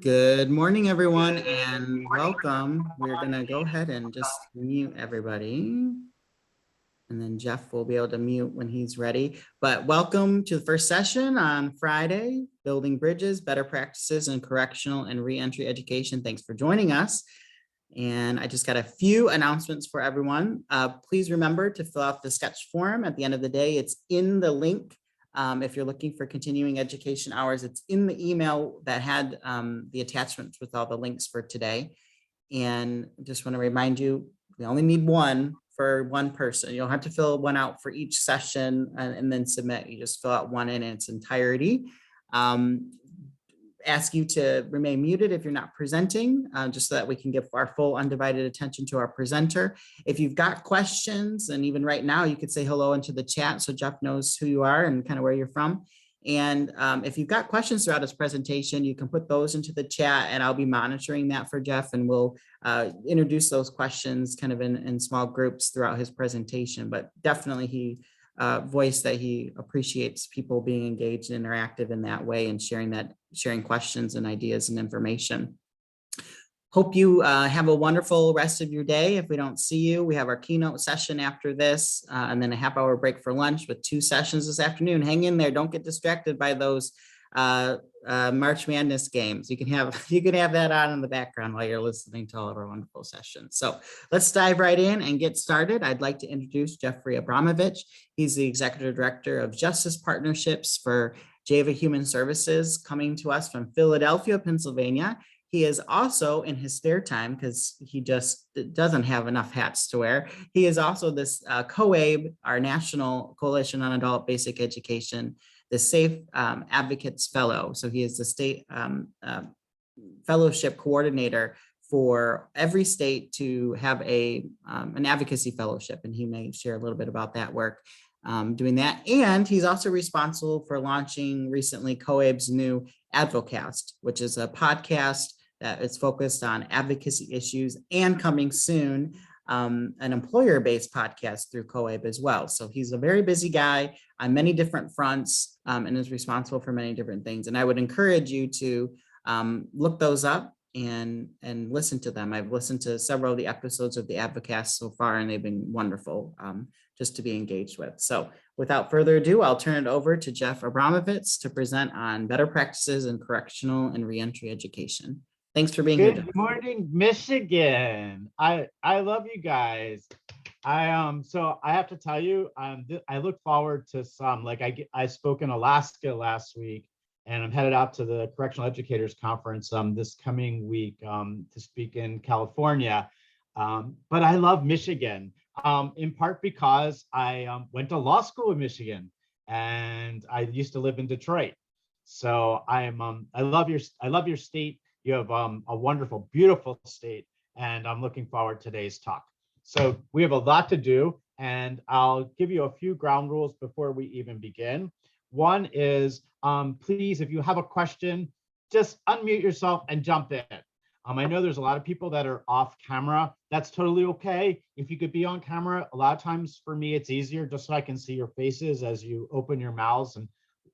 Good morning, everyone, and welcome. We're going to go ahead and just mute everybody. And then Jeff will be able to mute when he's ready. But welcome to the first session on Friday, Building Bridges, Better Practices in Correctional and Reentry Education. Thanks for joining us. And I just got a few announcements for everyone. Please remember to fill out the sketch form at the end of the day. It's in the link. If you're looking for continuing education hours, it's in the email that had the attachments with all the links for today. And just want to remind you, we only need one for one person. You'll have to fill one out for each session and then submit. You just fill out one in its entirety. Ask you to remain muted if you're not presenting, just so that we can give our full undivided attention to our presenter. If you've got questions, and even right now, you could say hello into the chat so Jeff knows who you are and kind of where you're from. And if you've got questions throughout his presentation, you can put those into the chat and I'll be monitoring that for Jeff, and we'll introduce those questions kind of in small groups throughout his presentation. But definitely he voiced that he appreciates people being engaged and interactive in that way and sharing questions and ideas and information. Hope you have a wonderful rest of your day. If we don't see you, we have our keynote session after this, and then a half-hour break for lunch with 2 sessions this afternoon. Hang in there. Don't get distracted by those March Madness games. You can have that on in the background while you're listening to all of our wonderful sessions. So let's dive right in and get started. I'd like to introduce Jeffrey Abramowitz. He's the Executive Director of Justice Partnerships for JEVA Human Services, coming to us from Philadelphia, Pennsylvania. He is also, in his spare time, because he just doesn't have enough hats to wear, he is also this COABE, our National Coalition on Adult Basic Education, the Safe Advocates Fellow. So he is the state fellowship coordinator for every state to have an advocacy fellowship, and he may share a little bit about that work doing that. And he's also responsible for launching recently COABE's new Advocast, which is a podcast that is focused on advocacy issues, and coming soon, an employer-based podcast through COABE as well. So he's a very busy guy on many different fronts and is responsible for many different things. And I would encourage you to look those up and listen to them. I've listened to several of the episodes of the Advocast so far, and they've been wonderful just to be engaged with. So without further ado, I'll turn it over to Jeff Abramowitz to present on better practices in correctional and reentry education. Thanks for being here. Good morning, Michigan. I love you guys. So I have to tell you, I look forward to some, like I spoke in Alaska last week, and I'm headed out to the Correctional Educators Conference this coming week to speak in California. But I love Michigan, in part because I went to law school in Michigan, and I used to live in Detroit. So I love your state. You have a wonderful, beautiful state, and I'm looking forward to today's talk. So we have a lot to do, and I'll give you a few ground rules before we even begin. One is, please, if you have a question, just unmute yourself and jump in. I know there's a lot of people that are off camera. That's totally okay. If you could be on camera, a lot of times for me, it's easier just so I can see your faces as you open your mouths and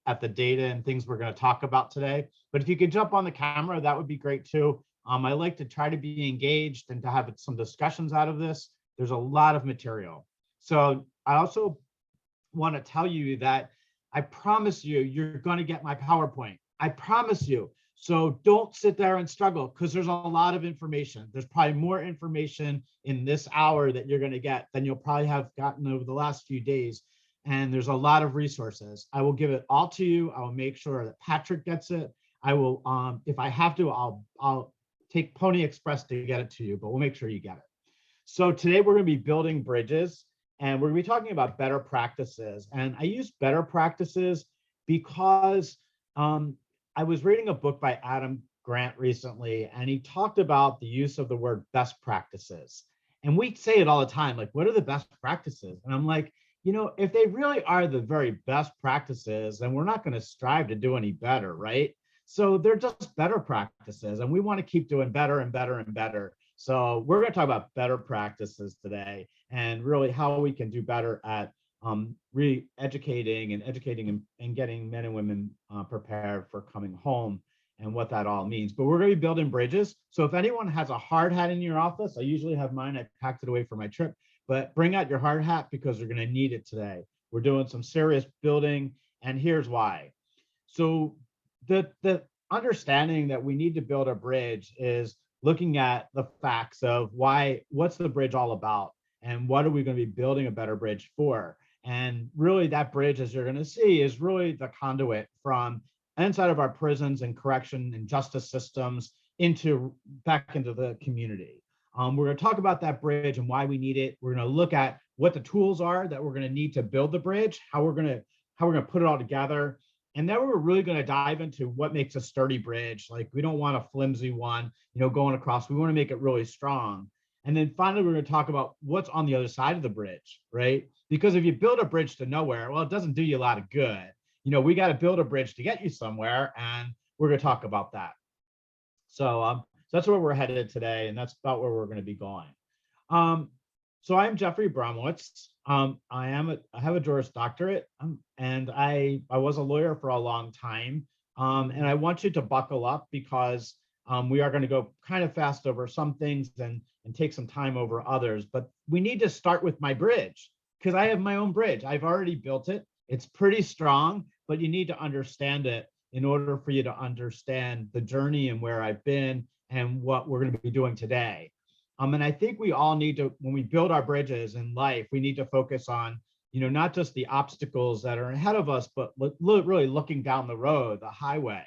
at the data and things we're going to talk about today. But if you could jump on the camera, that would be great too. I like to try to be engaged and to have some discussions out of this. There's a lot of material. So I also want to tell you that I promise you, you're going to get my PowerPoint. I promise you. So don't sit there and struggle, because there's a lot of information. There's probably more information in this hour that you're going to get than you'll probably have gotten over the last few days. And there's a lot of resources. I will give it all to you. I will make sure that Patrick gets it. I will, if I have to, I'll take Pony Express to get it to you, but we'll make sure you get it. So today we're going to be building bridges, and we're going to be talking about better practices. And I use better practices because I was reading a book by Adam Grant recently, and he talked about the use of the word best practices. And we say it all the time, like, what are the best practices? And I'm like, you know, if they really are the very best practices, then we're not going to strive to do any better, right? So they're just better practices, and we want to keep doing better and better and better. So we're going to talk about better practices today, and really how we can do better at re-educating and educating and getting men and women prepared for coming home and what that all means. But we're going to be building bridges. So if anyone has a hard hat in your office, I usually have mine. I packed it away for my trip, but bring out your hard hat because we're going to need it today. We're doing some serious building, and here's why. So the understanding that we need to build a bridge is looking at the facts of what's the bridge all about, and what are we going to be building a better bridge for? And really that bridge, as you're going to see, is really the conduit from inside of our prisons and correction and justice systems back into the community. We're going to talk about that bridge and why we need it. We're going to look at what the tools are that we're going to need to build the bridge, how we're going to put it all together. And then we're really going to dive into what makes a sturdy bridge. Like, we don't want a flimsy one, going across. We want to make it really strong. And then finally, we're going to talk about what's on the other side of the bridge, right? Because if you build a bridge to nowhere, well, it doesn't do you a lot of good. We got to build a bridge to get you somewhere, and we're going to talk about that. So that's where we're headed today, and that's about where we're going to be going. So I'm Jeffrey Bromwicz. I have a Juris Doctorate, and I was a lawyer for a long time. And I want you to buckle up because we are going to go kind of fast over some things and take some time over others. But we need to start with my bridge, because I have my own bridge. I've already built it. It's pretty strong, but you need to understand it in order for you to understand the journey and where I've been and what we're going to be doing today. And I think we all need to, when we build our bridges in life, we need to focus on, not just the obstacles that are ahead of us, but really looking down the road, the highway.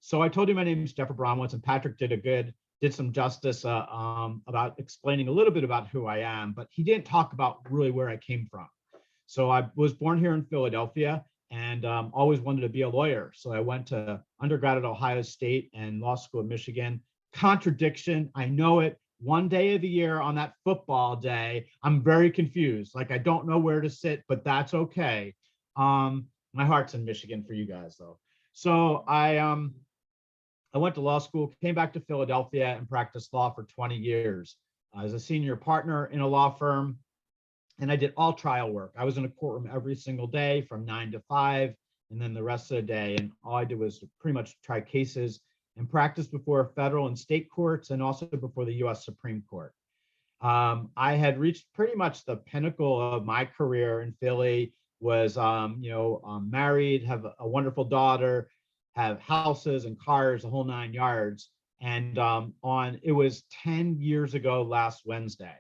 So I told you my name is Jeffrey Bromwicz, and Patrick did some justice about explaining a little bit about who I am, but he didn't talk about really where I came from. So I was born here in Philadelphia and always wanted to be a lawyer. So I went to undergrad at Ohio State and law school in Michigan. Contradiction, I know it. One day of the year on that football day, I'm very confused. Like, I don't know where to sit, but that's okay. My heart's in Michigan for you guys, though. So I went to law school, came back to Philadelphia, and practiced law for 20 years. I was a senior partner in a law firm, and I did all trial work. I was in a courtroom every single day from 9 to 5, and then the rest of the day. And all I did was pretty much try cases and practice before federal and state courts, and also before the U.S. Supreme Court. I had reached pretty much the pinnacle of my career in Philly. Was married, have a wonderful daughter, have houses and cars, the whole 9 yards. And it was 10 years ago last Wednesday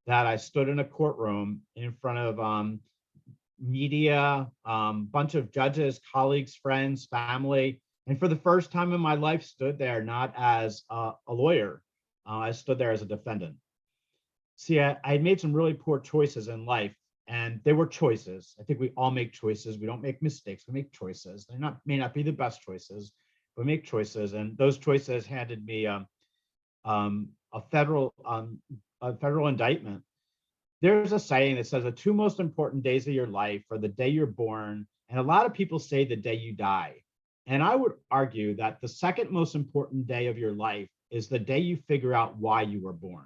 that I stood in a courtroom in front of media, bunch of judges, colleagues, friends, family. And for the first time in my life, stood there not as a lawyer. I stood there as a defendant. See, I had made some really poor choices in life, and they were choices. I think we all make choices. We don't make mistakes. We make choices. They may not be the best choices, but make choices. And those choices handed me a federal indictment. There's a saying that says the two most important days of your life are the day you're born, and a lot of people say the day you die. And I would argue that the second most important day of your life is the day you figure out why you were born.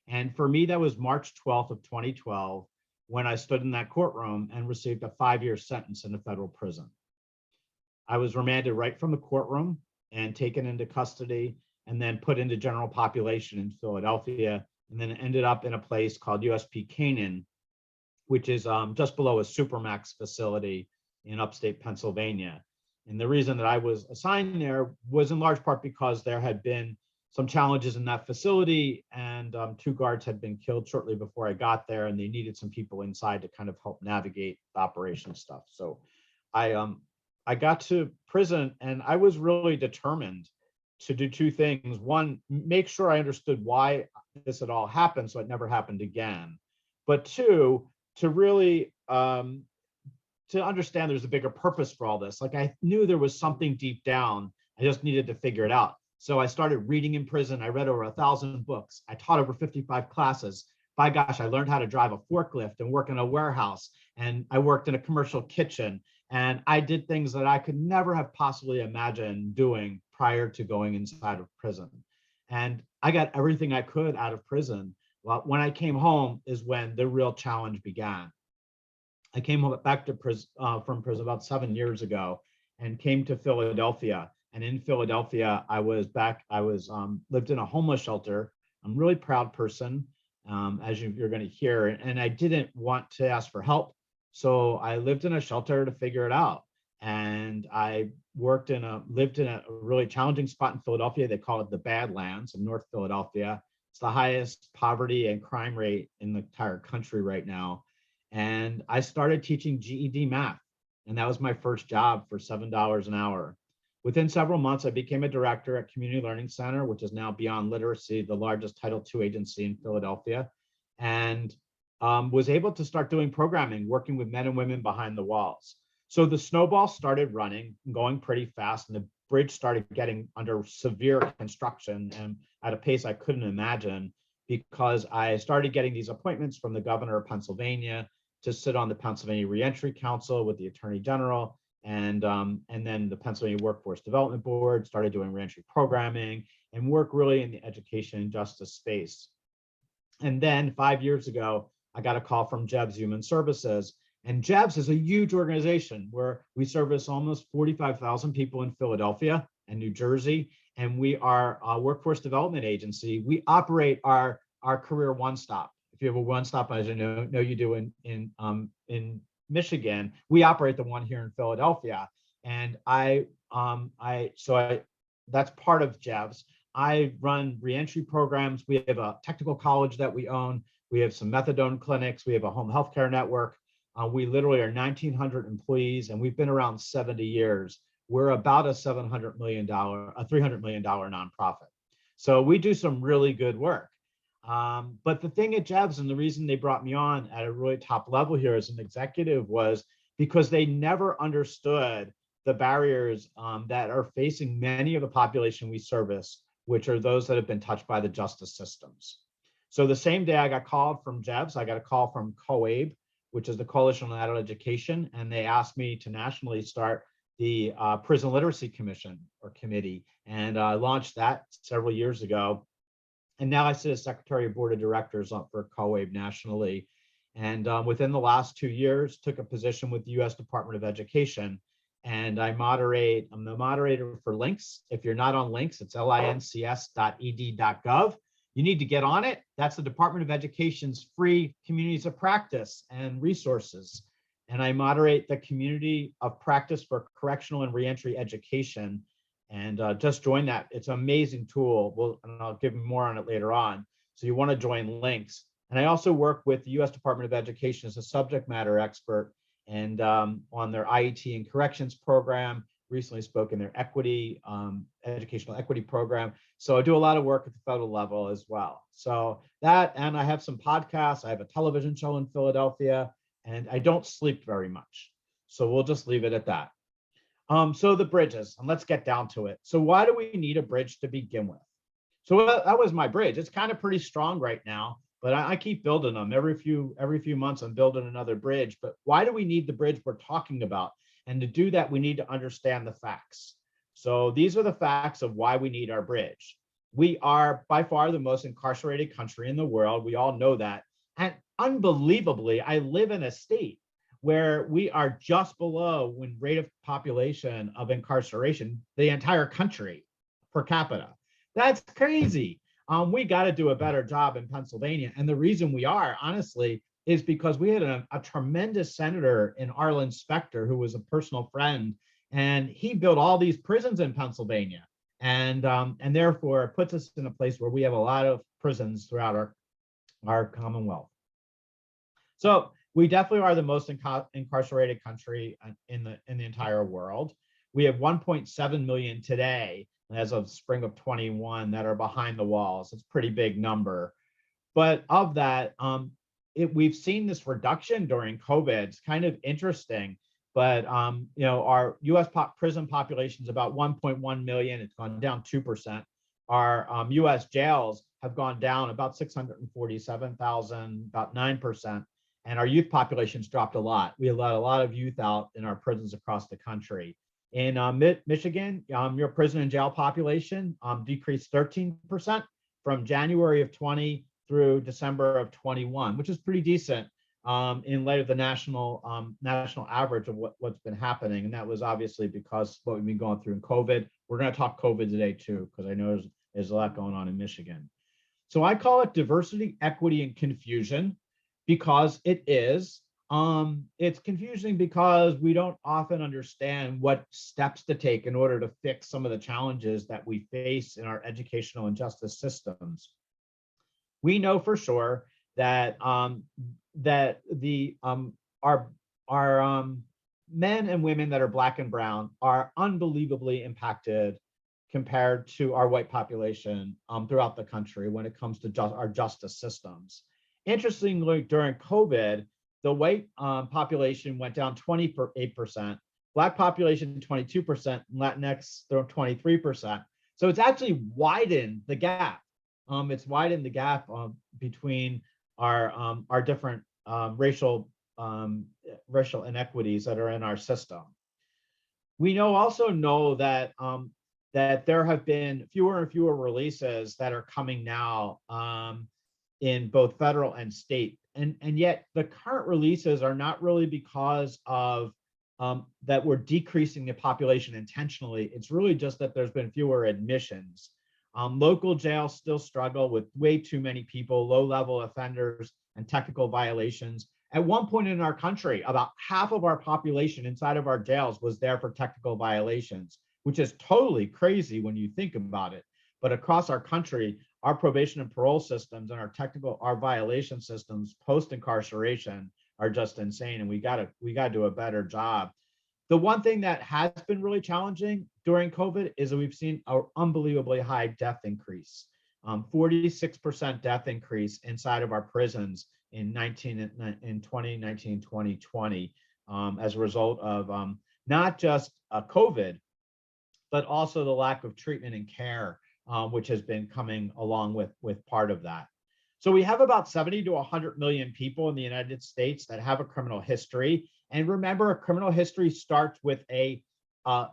And for me, that was March 12th of 2012, when I stood in that courtroom and received a 5-year sentence in a federal prison. I was remanded right from the courtroom and taken into custody, and then put into general population in Philadelphia, and then ended up in a place called USP Canaan, which is just below a Supermax facility in upstate Pennsylvania. And the reason that I was assigned there was in large part because there had been some challenges in that facility, and 2 guards had been killed shortly before I got there, and they needed some people inside to kind of help navigate the operation stuff. So I got to prison, and I was really determined to do 2 things. One, make sure I understood why this had all happened so it never happened again. But 2, to really to understand there's a bigger purpose for all this. Like, I knew there was something deep down. I just needed to figure it out. So I started reading in prison. I read over 1,000 books. I taught over 55 classes. By gosh, I learned how to drive a forklift and work in a warehouse. And I worked in a commercial kitchen. And I did things that I could never have possibly imagined doing prior to going inside of prison. And I got everything I could out of prison. Well, when I came home is when the real challenge began. I came back to from prison about 7 years ago and came to Philadelphia. And in Philadelphia, I was lived in a homeless shelter. I'm a really proud person, as you're going to hear, and I didn't want to ask for help. So I lived in a shelter to figure it out. And I lived in a really challenging spot in Philadelphia. They call it the Badlands in North Philadelphia. It's the highest poverty and crime rate in the entire country right now. And I started teaching GED math. And that was my first job for $7 an hour. Within several months, I became a director at Community Learning Center, which is now Beyond Literacy, the largest Title II agency in Philadelphia, and was able to start doing programming, working with men and women behind the walls. So the snowball started running, going pretty fast, and the bridge started getting under severe construction and at a pace I couldn't imagine, because I started getting these appointments from the governor of Pennsylvania to sit on the Pennsylvania Reentry Council with the Attorney General, and then the Pennsylvania Workforce Development Board, started doing reentry programming and work really in the education and justice space. And then 5 years ago, I got a call from JEVS Human Services. And JEVS is a huge organization where we service almost 45,000 people in Philadelphia and New Jersey. And we are a workforce development agency. We operate our career one-stop. If you have a one-stop, as I know you do in Michigan, we operate the one here in Philadelphia. And that's part of JEVS. I run reentry programs. We have a technical college that we own. We have some methadone clinics. We have a home health care network. We literally are 1,900 employees, and we've been around 70 years. We're about a $300 million nonprofit. So we do some really good work. But the thing at JEVS, and the reason they brought me on at a really top level here as an executive, was because they never understood the barriers that are facing many of the population we service, which are those that have been touched by the justice systems. So the same day I got called from JEVS, I got a call from COABE, which is the Coalition on Adult Education, and they asked me to nationally start the Prison Literacy Commission or Committee, and I launched that several years ago. And now I sit as Secretary of Board of Directors for COABE nationally. And within the last 2 years, took a position with the U.S. Department of Education. And I'm the moderator for Links. If you're not on Links, it's lincs.ed.gov. You need to get on it. That's the Department of Education's free communities of practice and resources. And I moderate the community of practice for correctional and reentry education. And just join that. It's an amazing tool. And I'll give you more on it later on. So you want to join Links. And I also work with the U.S. Department of Education as a subject matter expert and on their IET and corrections program. Recently spoke in their equity, educational equity program. So I do a lot of work at the federal level as well. So that, and I have some podcasts. I have a television show in Philadelphia, and I don't sleep very much. So we'll just leave it at that. So the bridges, and let's get down to it. So why do we need a bridge to begin with? So that was my bridge. It's kind of pretty strong right now, but I keep building them. Every few months, I'm building another bridge. But why do we need the bridge we're talking about? And to do that, we need to understand the facts. So these are the facts of why we need our bridge. We are by far the most incarcerated country in the world. We all know that. And unbelievably, I live in a state where we are just below when rate of population of incarceration, the entire country per capita. That's crazy. We got to do a better job in Pennsylvania. And the reason we are, honestly, is because we had a tremendous senator in Arlen Specter, who was a personal friend, and he built all these prisons in Pennsylvania. And therefore it puts us in a place where we have a lot of prisons throughout our Commonwealth. So we definitely are the most incarcerated country in the entire world. We have 1.7 million today, as of spring of 21, that are behind the walls. It's a pretty big number. But of that, we've seen this reduction during COVID. It's kind of interesting. But our U.S. prison population is about 1.1 million. It's gone down 2%. Our U.S. jails have gone down about 647,000, about 9%. And our youth population's dropped a lot. We let a lot of youth out in our prisons across the country. In Michigan, your prison and jail population decreased 13% from January of 20 through December of 21, which is pretty decent. in light of the national average of what's been happening. And that was obviously because what we've been going through in COVID. We're going to talk COVID today too, because I know there's a lot going on in Michigan. So I call it diversity, equity, and confusion because it is. It's confusing because we don't often understand what steps to take in order to fix some of the challenges that we face in our educational and justice systems. We know for sure that our men and women that are Black and brown are unbelievably impacted compared to our white population throughout the country when it comes to our justice systems. Interestingly, during COVID, the white population went down 28%, Black population 22%, Latinx 23%. So it's actually widened the gap. It's widened the gap between our different racial inequities that are in our system. We also know that that there have been fewer and fewer releases that are coming now in both federal and state. And yet the current releases are not really because of that we're decreasing the population intentionally. It's really just that there's been fewer admissions. Local jails still struggle with way too many people, low-level offenders, and technical violations. At one point in our country, about half of our population inside of our jails was there for technical violations, which is totally crazy when you think about it. But across our country, our probation and parole systems and our violation systems post-incarceration are just insane, and we gotta do a better job. The one thing that has been really challenging during COVID is that we've seen an unbelievably high death increase, 46% death increase inside of our prisons in 2019, 2020, as a result of not just COVID, but also the lack of treatment and care, which has been coming along with part of that. So we have about 70 to 100 million people in the United States that have a criminal history. And remember, a criminal history starts with an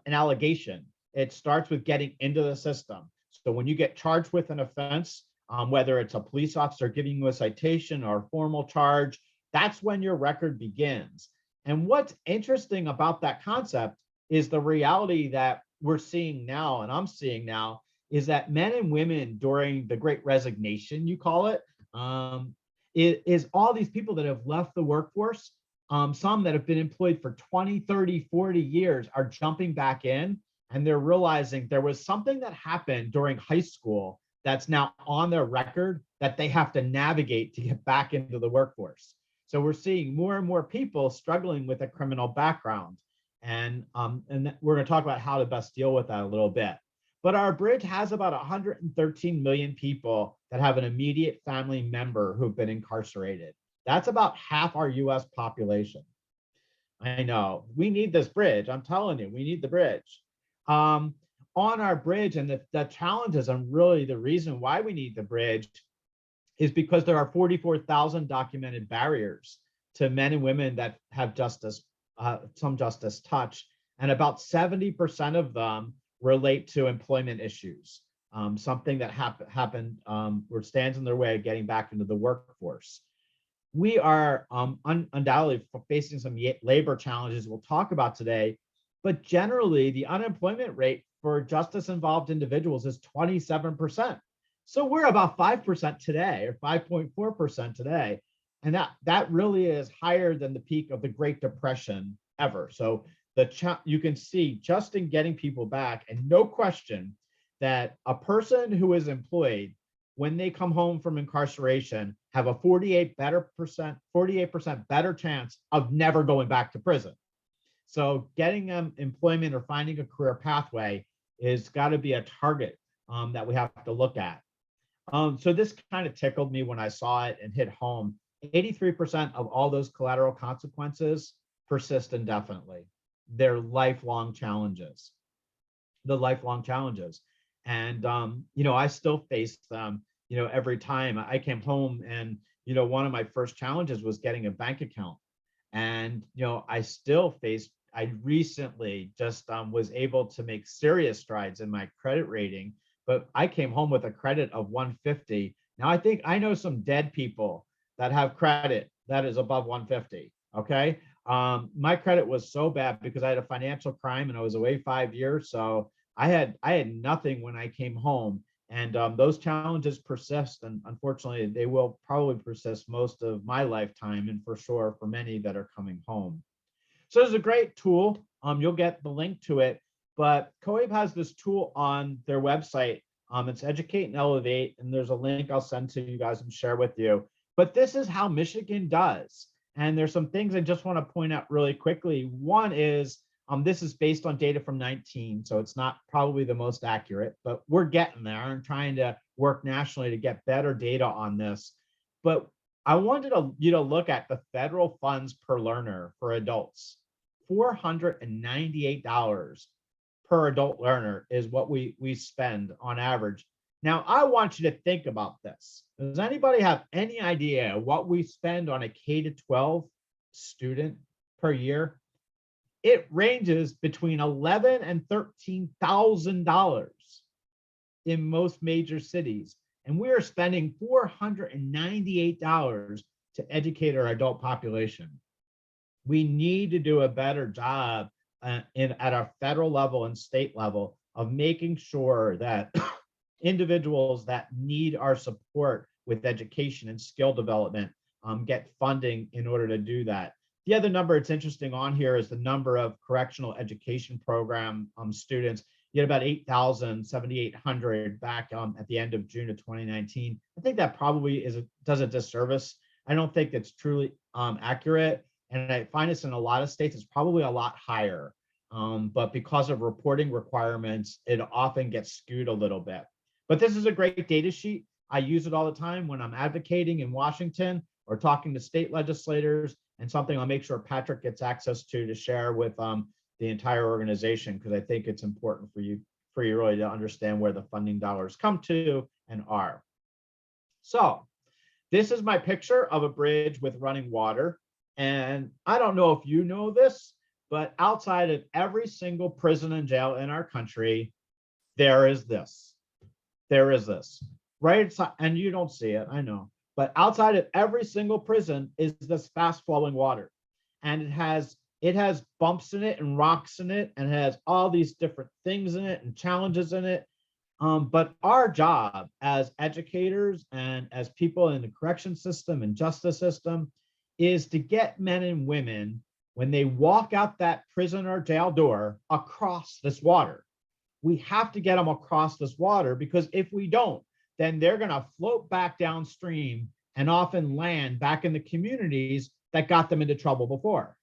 allegation. It starts with getting into the system. So when you get charged with an offense, whether it's a police officer giving you a citation or a formal charge, that's when your record begins. And what's interesting about that concept is the reality that we're seeing now, and I'm seeing now, is that men and women during the Great Resignation, you call it, is all these people that have left the workforce. Some that have been employed for 20, 30, 40 years are jumping back in, and they're realizing there was something that happened during high school that's now on their record that they have to navigate to get back into the workforce. So we're seeing more and more people struggling with a criminal background. And we're going to talk about how to best deal with that a little bit. But our bridge has about 113 million people that have an immediate family member who've been incarcerated. That's about half our US population. I know, we need this bridge. I'm telling you, we need the bridge. On our bridge, and the challenges, and really the reason why we need the bridge is because there are 44,000 documented barriers to men and women that have justice, some justice touch, and about 70% of them relate to employment issues, something that happened or stands in their way of getting back into the workforce. We are undoubtedly facing some labor challenges we'll talk about today, but generally the unemployment rate for justice-involved individuals is 27%. So we're about 5% today, or 5.4% today. And that really is higher than the peak of the Great Depression ever. So you can see just in getting people back, and no question that a person who is employed when they come home from incarceration have a 48% better chance of never going back to prison. So getting them employment or finding a career pathway is got to be a target that we have to look at. So this kind of tickled me when I saw it and hit home. 83% of all those collateral consequences persist indefinitely. They're lifelong challenges, And, I still face them, every time I came home. And, one of my first challenges was getting a bank account. And, I recently just was able to make serious strides in my credit rating, but I came home with a credit of 150. Now, I think I know some dead people that have credit that is above 150. Okay. My credit was so bad because I had a financial crime and I was away 5 years. So I had nothing when I came home. And those challenges persist. And unfortunately, they will probably persist most of my lifetime, and for sure for many that are coming home. So there's a great tool. You'll get the link to it, but COABE has this tool on their website. It's Educate and Elevate, and there's a link I'll send to you guys and share with you. But this is how Michigan does. And there's some things I just want to point out really quickly. One is this is based on data from 19, so it's not probably the most accurate, but we're getting there and trying to work nationally to get better data on this. But I wanted you to look at the federal funds per learner for adults. $498 per adult learner is what we spend on average. Now, I want you to think about this. Does anybody have any idea what we spend on a K-12 student per year? It ranges between $11,000 and $13,000 in most major cities. And we are spending $498 to educate our adult population. We need to do a better job at our federal level and state level of making sure that individuals that need our support with education and skill development get funding in order to do that. The other number it's interesting on here is the number of correctional education program students. You had about 7,800 back at the end of June of 2019. I think that probably does a disservice. I don't think it's truly accurate. And I find this in a lot of states, it's probably a lot higher. But because of reporting requirements, it often gets skewed a little bit. But this is a great data sheet. I use it all the time when I'm advocating in Washington or talking to state legislators, and something I'll make sure Patrick gets access to share with the entire organization, because I think it's important for you really to understand where the funding dollars come to and are. So this is my picture of a bridge with running water. And I don't know if you know this, but outside of every single prison and jail in our country, there is this. There is this, right? And you don't see it, I know. But outside of every single prison is this fast flowing water. And it has bumps in it and rocks in it, and it has all these different things in it and challenges in it. But our job as educators and as people in the correction system and justice system is to get men and women, when they walk out that prison or jail door, across this water. We have to get them across this water, because if we don't, then they're going to float back downstream and often land back in the communities that got them into trouble before.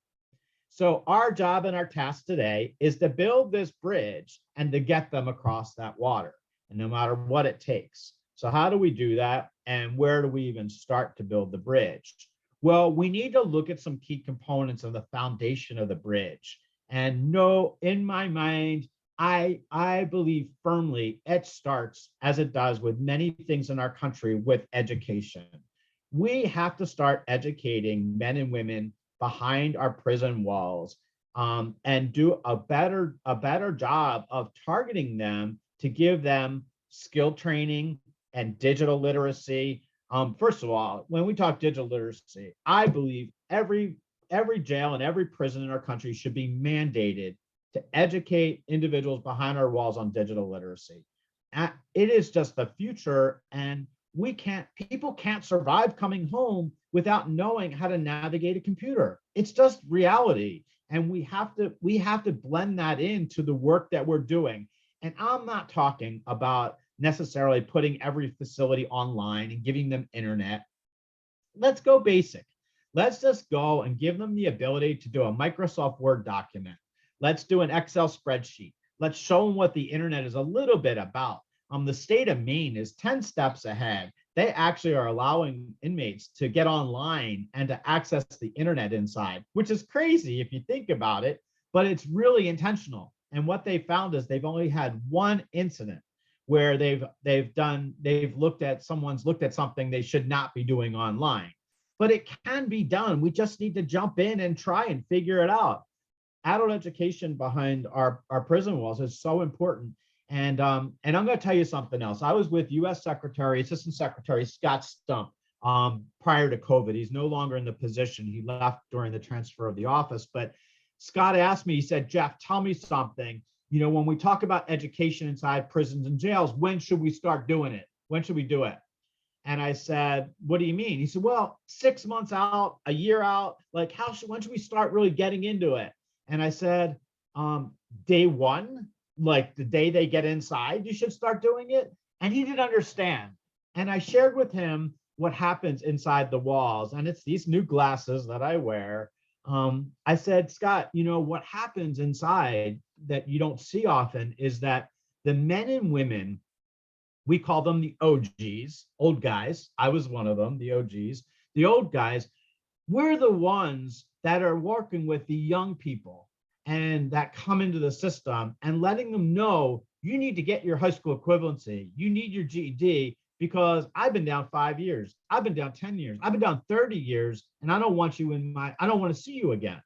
So our job and our task today is to build this bridge and to get them across that water, and no matter what it takes. So how do we do that? And where do we even start to build the bridge? Well, we need to look at some key components of the foundation of the bridge. And no, in my mind, I believe firmly it starts, as it does with many things in our country, with education. We have to start educating men and women behind our prison walls, and do a better job of targeting them to give them skill training and digital literacy. First of all, when we talk digital literacy, I believe every jail and every prison in our country should be mandated to educate individuals behind our walls on digital literacy. It is just the future, and people can't survive coming home without knowing how to navigate a computer. It's just reality. And we have to blend that into the work that we're doing. And I'm not talking about necessarily putting every facility online and giving them internet. Let's go basic. Let's just go and give them the ability to do a Microsoft Word document. Let's do an Excel spreadsheet. Let's show them what the internet is a little bit about. The state of Maine is 10 steps ahead. They actually are allowing inmates to get online and to access the internet inside, which is crazy if you think about it, but it's really intentional. And what they found is they've only had one incident where they've looked at something they should not be doing online. But it can be done. We just need to jump in and try and figure it out. Adult education behind our prison walls is so important. And I'm going to tell you something else. I was with U.S. Assistant Secretary Scott Stump prior to COVID. He's no longer in the position. He left during the transfer of the office. But Scott asked me, he said, Jeff, tell me something. You know, when we talk about education inside prisons and jails, when should we start doing it? When should we do it? And I said, what do you mean? He said, well, 6 months out, a year out, like when should we start really getting into it? And I said, day one, like the day they get inside, you should start doing it. And he didn't understand. And I shared with him what happens inside the walls. And it's these new glasses that I wear. I said, Scott, you know, what happens inside that you don't see often is that the men and women, we call them the OGs, old guys. I was one of them, the OGs. The old guys, we're the ones that are working with the young people and that come into the system and letting them know you need to get your high school equivalency. You need your GED because I've been down 5 years. I've been down 10 years. I've been down 30 years and I don't want you I don't want to see you again.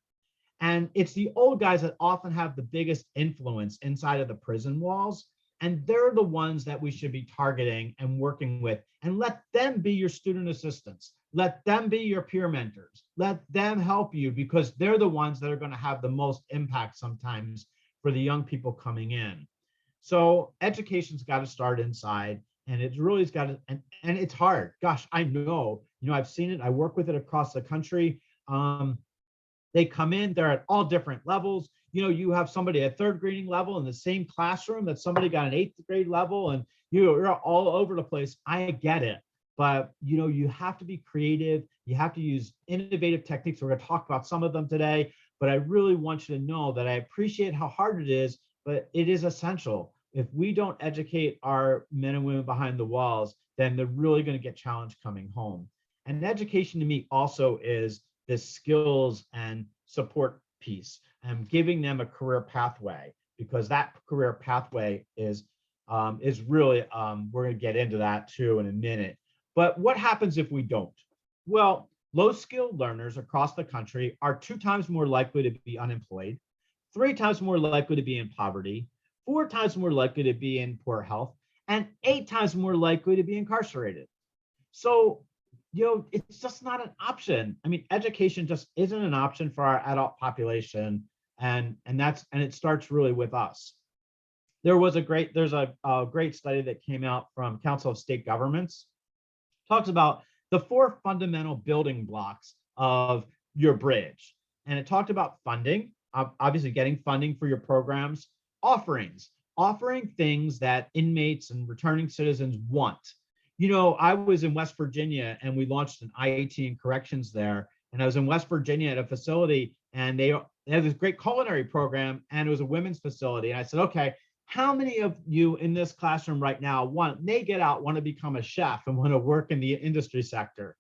And it's the old guys that often have the biggest influence inside of the prison walls. And they're the ones that we should be targeting and working with, and let them be your student assistants. Let them be your peer mentors. Let them help you because they're the ones that are going to have the most impact sometimes for the young people coming in. So education's got to start inside, and it's really got to, and it's hard. Gosh, I know, you know, I've seen it. I work with it across the country. They come in, they're at all different levels. You know, you have somebody at third grading level in the same classroom that somebody got an 8th grade level, and you're all over the place. I get it. But, you know, you have to be creative. You have to use innovative techniques. We're going to talk about some of them today, but I really want you to know that I appreciate how hard it is, but it is essential. If we don't educate our men and women behind the walls, then they're really going to get challenged coming home. And education to me also is this skills and support piece, and giving them a career pathway, because that career pathway is really, we're going to get into that too in a minute. But what happens if we don't? Well, low-skilled learners across the country are 2 times more likely to be unemployed, 3 times more likely to be in poverty, 4 times more likely to be in poor health, and 8 times more likely to be incarcerated. So, you know, it's just not an option. I mean, education just isn't an option for our adult population, and it starts really with us. There's a great study that came out from Council of State Governments, talks about the 4 fundamental building blocks of your bridge. And it talked about funding, obviously getting funding for your programs, offering things that inmates and returning citizens want. You know, I was in West Virginia and we launched an IAT in corrections there. And I was in West Virginia at a facility, and they had this great culinary program, and it was a women's facility. And I said, okay, how many of you in this classroom right now want to become a chef and want to work in the industry sector?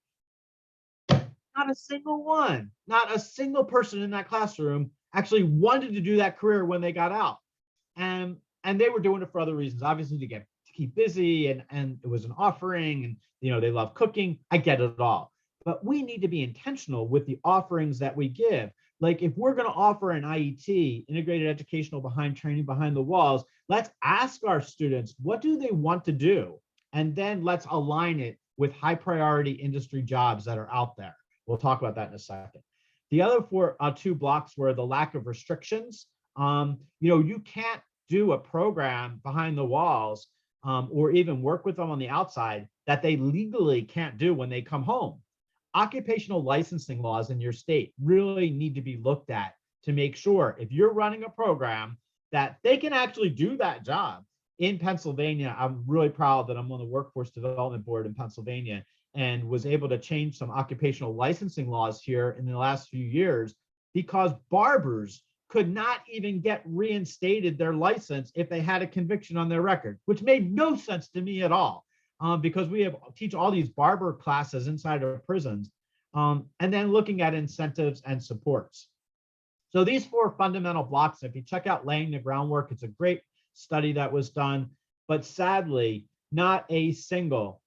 Not a single one, not a single person in that classroom actually wanted to do that career when they got out. And they were doing it for other reasons, obviously to keep busy, and it was an offering, and you know, they love cooking. I get it all. But we need to be intentional with the offerings that we give. Like if we're going to offer an IET, integrated educational training behind the walls, let's ask our students, what do they want to do? And then let's align it with high priority industry jobs that are out there. We'll talk about that in a second. The other 2 blocks were the lack of restrictions. You know, you can't do a program behind the walls or even work with them on the outside that they legally can't do when they come home. Occupational licensing laws in your state really need to be looked at to make sure if you're running a program that they can actually do that job. In Pennsylvania, I'm really proud that I'm on the Workforce Development Board in Pennsylvania and was able to change some occupational licensing laws here in the last few years, because barbers could not even get reinstated their license if they had a conviction on their record, which made no sense to me at all. Because we teach all these barber classes inside of prisons, and then looking at incentives and supports. So these 4 fundamental blocks, if you check out Laying the Groundwork, it's a great study that was done, but sadly, not a single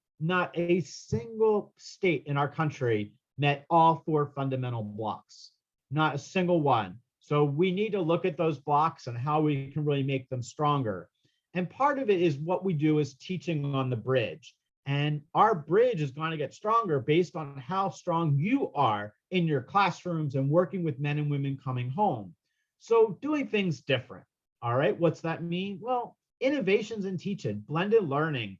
state in our country met all 4 fundamental blocks, not a single one. So we need to look at those blocks and how we can really make them stronger. And part of it is what we do is teaching on the bridge. And our bridge is going to get stronger based on how strong you are in your classrooms and working with men and women coming home. So doing things different. All right. What's that mean? Well, innovations in teaching, blended learning,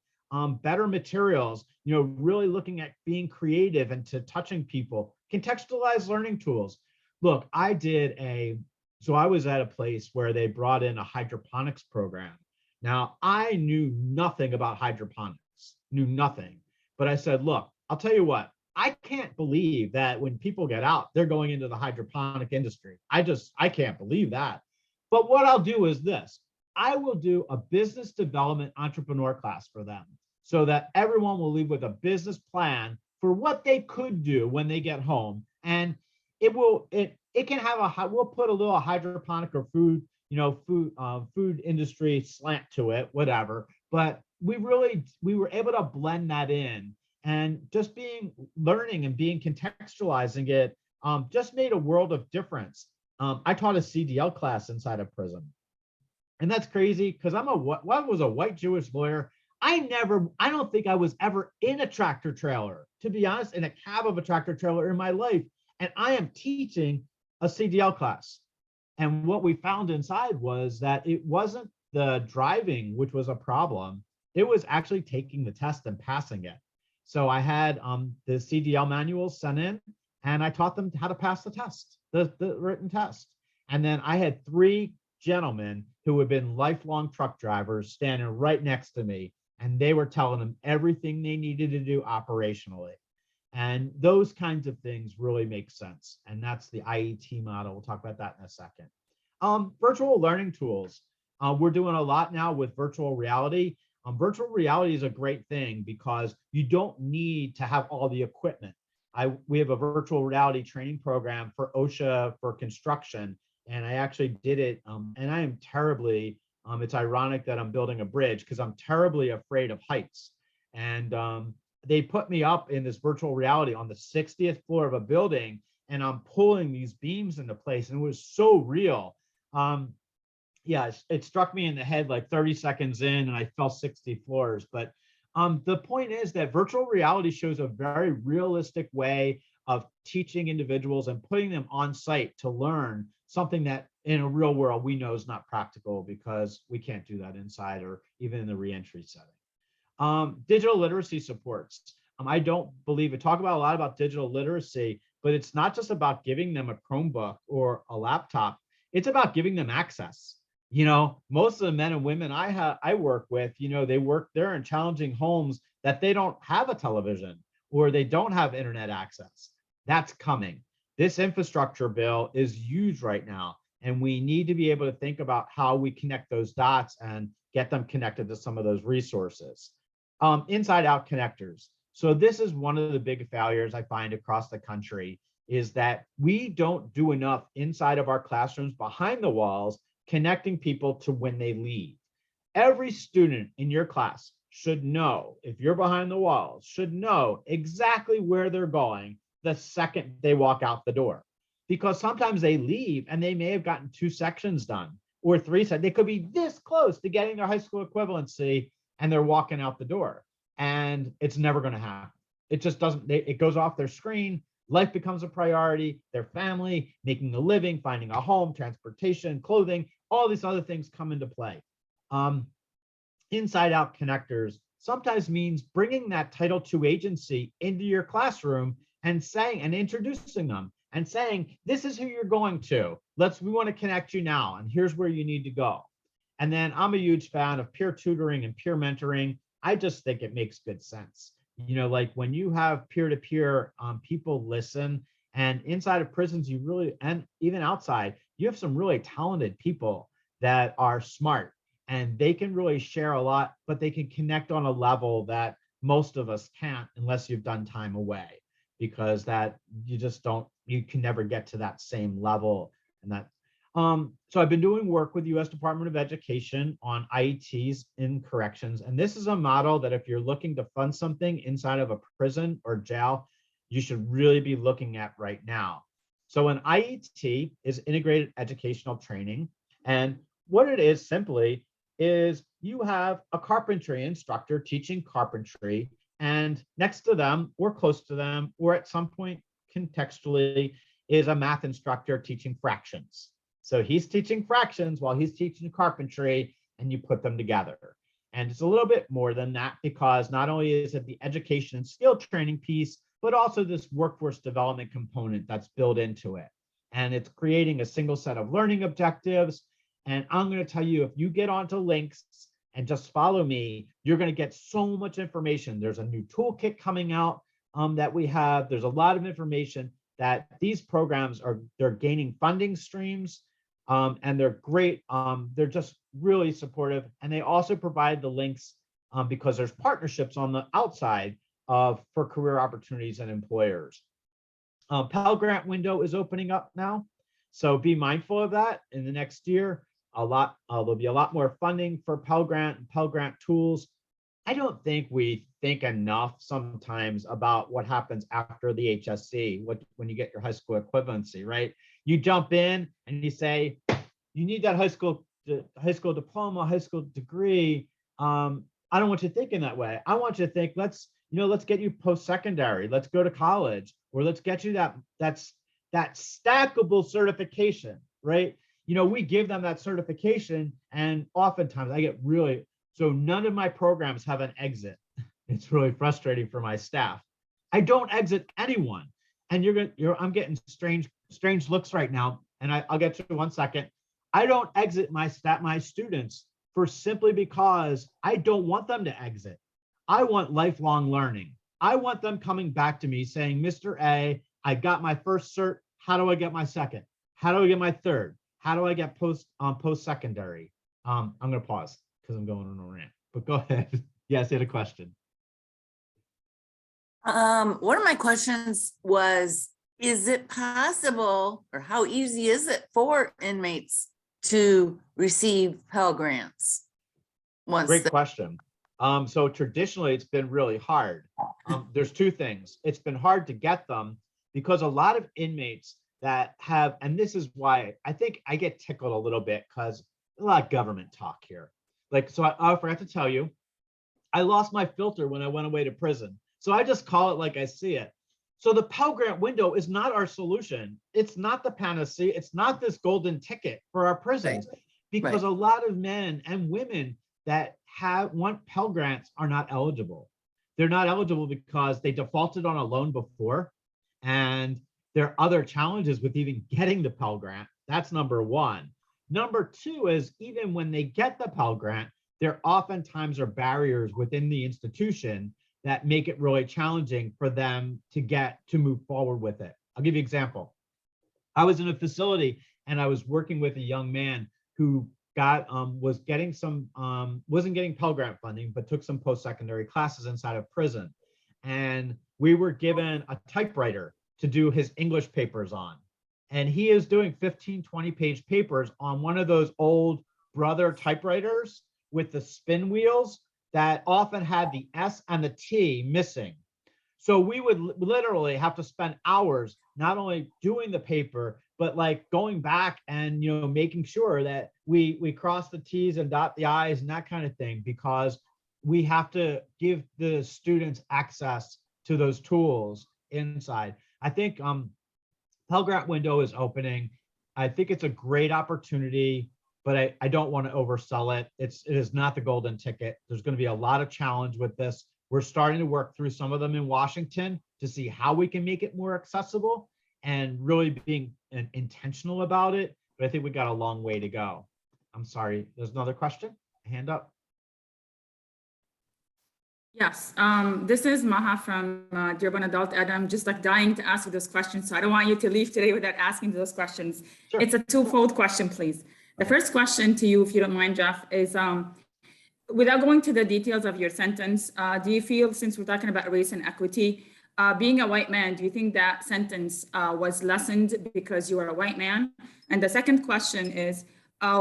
better materials, really looking at being creative and to touching people, contextualized learning tools. Look, so I was at a place where they brought in a hydroponics program. Now, I knew nothing about hydroponics, knew nothing. But I said, look, I'll tell you what, I can't believe that when people get out, they're going into the hydroponic industry. I can't believe that. But what I'll do is this. I will do a business development entrepreneur class for them so that everyone will leave with a business plan for what they could do when they get home. And it can have we'll put a little hydroponic or food industry slant to it, whatever. But we were able to blend that in, and just learning and being contextualizing it just made a world of difference. I taught a CDL class inside a prison. And that's crazy because I was a white Jewish lawyer. I don't think I was ever in a tractor trailer, to be honest, in a cab of a tractor trailer in my life. And I am teaching a CDL class. And what we found inside was that it wasn't the driving, which was a problem. It was actually taking the test and passing it. So I had the CDL manuals sent in, and I taught them how to pass the test, the written test. And then I had 3 gentlemen who had been lifelong truck drivers standing right next to me, and they were telling them everything they needed to do operationally. And those kinds of things really make sense. And that's the IET model. We'll talk about that in a second. Virtual learning tools. We're doing a lot now with virtual reality. Virtual reality is a great thing because you don't need to have all the equipment. We have a virtual reality training program for OSHA for construction, and I actually did it. And I am terribly, it's ironic that I'm building a bridge because I'm terribly afraid of heights. And they put me up in this virtual reality on the 60th floor of a building, and I'm pulling these beams into place, and it was so real. It struck me in the head like 30 seconds in, and I fell 60 floors. But the point is that virtual reality shows a very realistic way of teaching individuals and putting them on site to learn something that in a real world we know is not practical because we can't do that inside or even in the reentry setting. Digital literacy supports. I don't believe it. Talk about a lot about digital literacy, but it's not just about giving them a Chromebook or a laptop. It's about giving them access. Most of the men and women I work with, they're in challenging homes that they don't have a television or they don't have internet access. That's coming. This infrastructure bill is huge right now, and we need to be able to think about how we connect those dots and get them connected to some of those resources. Inside out connectors. So this is one of the big failures I find across the country is that we don't do enough inside of our classrooms behind the walls, connecting people to when they leave. Every student in your class should know, if you're behind the walls, should know exactly where they're going the second they walk out the door. Because sometimes they leave and they may have gotten 2 sections done or 3 sections. They could be this close to getting their high school equivalency and they're walking out the door. And it's never going to happen. It just doesn't, it goes off their screen. Life becomes a priority, their family, making a living, finding a home, transportation, clothing, all these other things come into play. Inside out connectors sometimes means bringing that Title II agency into your classroom and saying and introducing them and saying, this is who you're going to. We want to connect you now, and here's where you need to go. And then I'm a huge fan of peer tutoring and peer mentoring. I just think it makes good sense. Like when you have peer-to-peer, people listen, and inside of prisons, and even outside, you have some really talented people that are smart, and they can really share a lot, but they can connect on a level that most of us can't unless you've done time away, because that you can never get to that same level. And that, so I've been doing work with the U.S. Department of Education on IETs in corrections. And this is a model that if you're looking to fund something inside of a prison or jail, you should really be looking at right now. So an IET is integrated educational training. And what it is simply is you have a carpentry instructor teaching carpentry, And next to them or close to them, or at some point contextually, is a math instructor teaching fractions. So he's teaching fractions while he's teaching carpentry, and you put them together. And it's a little bit more than that, because not only is it the education and skill training piece, but also this workforce development component that's built into it. And it's creating a single set of learning objectives. And I'm going to tell you, if you get onto links and just follow me, you're going to get so much information. There's a new toolkit coming out that we have. There's a lot of information that these programs they're gaining funding streams, and they're great. They're just really supportive. And they also provide the links because there's partnerships on the outside for career opportunities and employers. Pell Grant window is opening up now. So be mindful of that in the next year. There'll be a lot more funding for Pell Grant and Pell Grant tools. I don't think we think enough sometimes about what happens after the HSC, when you get your high school equivalency, right? You jump in and you say, you need that high school diploma, high school degree. I don't want you thinking that way. I want you to think, let's get you post-secondary, let's go to college, or let's get you that stackable certification, right? We give them that certification, and oftentimes I get so none of my programs have an exit. It's really frustrating for my staff. I don't exit anyone. And I'm getting strange looks right now. And I'll get to it in 1 second. I don't exit my students simply because I don't want them to exit. I want lifelong learning. I want them coming back to me saying, Mr. A, I got my first cert. How do I get my second? How do I get my third? How do I get post-secondary? I'm going to pause because I'm going on a rant, but go ahead. Yes, you had a question. One of my questions was, is it possible, or how easy is it for inmates to receive Pell Grants? Great question. So traditionally, it's been really hard. There's two things. It's been hard to get them because a lot of inmates that have, and this is why I think I get tickled a little bit, because a lot of government talk here. So I forgot to tell you, I lost my filter when I went away to prison. So I just call it like I see it. So the Pell Grant window is not our solution. It's not the panacea. It's not this golden ticket for our prisons, because a lot of men and women that want Pell Grants are not eligible. They're not eligible because they defaulted on a loan before, and there are other challenges with even getting the Pell Grant. That's number one. Number two is, even when they get the Pell Grant, there oftentimes are barriers within the institution that make it really challenging for them to move forward with it. I'll give you an example. I was in a facility and I was working with a young man who wasn't getting Pell Grant funding, but took some post-secondary classes inside of prison. And we were given a typewriter to do his English papers on. And he is doing 15, 20-page papers on one of those old Brother typewriters with the spin wheels that often had the S and the T missing. So we would literally have to spend hours not only doing the paper, but going back and making sure that we cross the T's and dot the I's and that kind of thing, because we have to give the students access to those tools inside. I think Pell Grant window is opening. I think it's a great opportunity, but I don't want to oversell it. It is not the golden ticket. There's going to be a lot of challenge with this. We're starting to work through some of them in Washington to see how we can make it more accessible and really being intentional about it. But I think we got a long way to go. I'm sorry, there's another question, hand up. Yes, this is Maha from Dearborn Adult Ed. I'm just dying to ask you those questions. So I don't want you to leave today without asking those questions. Sure. It's a twofold question, please. The first question to you, if you don't mind, Jeff, is without going to the details of your sentence, do you feel, since we're talking about race and equity, being a white man, do you think that sentence was lessened because you are a white man? And the second question is,